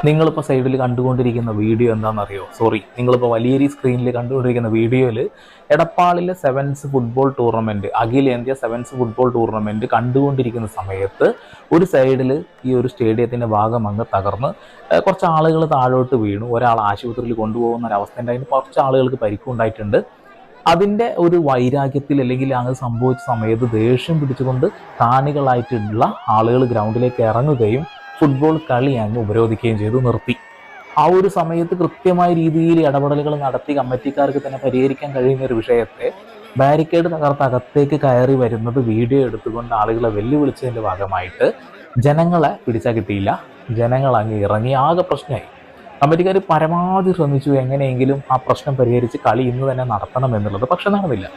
നിങ്ങളിപ്പോൾ സൈഡിൽ കണ്ടുകൊണ്ടിരിക്കുന്ന വീഡിയോ എന്താണെന്നറിയോ? സോറി, നിങ്ങളിപ്പോൾ വലിയ സ്ക്രീനിൽ കണ്ടുകൊണ്ടിരിക്കുന്ന വീഡിയോയിൽ എടപ്പാളിലെ സെവൻസ് ഫുട്ബോൾ ടൂർണമെൻറ്റ്, അഖിലേന്ത്യാ സെവൻസ് ഫുട്ബോൾ ടൂർണമെൻറ്റ് കണ്ടുകൊണ്ടിരിക്കുന്ന സമയത്ത് ഒരു സൈഡിൽ ഈ ഒരു സ്റ്റേഡിയത്തിൻ്റെ ഭാഗം അങ്ങ് തകർന്ന് കുറച്ച് ആളുകൾ താഴോട്ട് വീണു. ഒരാൾ ആശുപത്രിയിൽ കൊണ്ടുപോകുന്ന ഒരവസ്ഥ ഉണ്ടായിട്ട് കുറച്ച് ആളുകൾക്ക് പരിക്കുണ്ടായിട്ടുണ്ട്. അതിൻ്റെ ഒരു വൈരാഗ്യത്തിൽ അല്ലെങ്കിൽ അങ്ങ് സംഭവിച്ച സമയത്ത് ദേഷ്യം പിടിച്ചുകൊണ്ട് കാണികളായിട്ടുള്ള ആളുകൾ ഗ്രൗണ്ടിലേക്ക് ഇറങ്ങുകയും ഫുട്ബോൾ കളി അങ്ങ് ഉപരോധിക്കുകയും ചെയ്തു, നിർത്തി. ആ ഒരു സമയത്ത് കൃത്യമായ രീതിയിൽ ഇടപെടലുകൾ നടത്തി കമ്മിറ്റിക്കാർക്ക് തന്നെ പരിഹരിക്കാൻ കഴിയുന്ന ഒരു വിഷയത്തെ ബാരിക്കേഡ് തകർത്ത് അകത്തേക്ക് കയറി വരുന്നത് വീഡിയോ എടുത്തുകൊണ്ട് ആളുകളെ വെല്ലുവിളിച്ചതിൻ്റെ ഭാഗമായിട്ട് ജനങ്ങളെ പിടിച്ചാൽ കിട്ടിയില്ല. ജനങ്ങൾ അങ്ങ് ഇറങ്ങി ആകെ പ്രശ്നമായി. കമ്മിറ്റിക്കാർ പരമാവധി ശ്രമിച്ചു എങ്ങനെയെങ്കിലും ആ പ്രശ്നം പരിഹരിച്ച് കളി ഇന്ന് തന്നെ നടത്തണം എന്നുള്ളത്, പക്ഷെ നടന്നില്ല.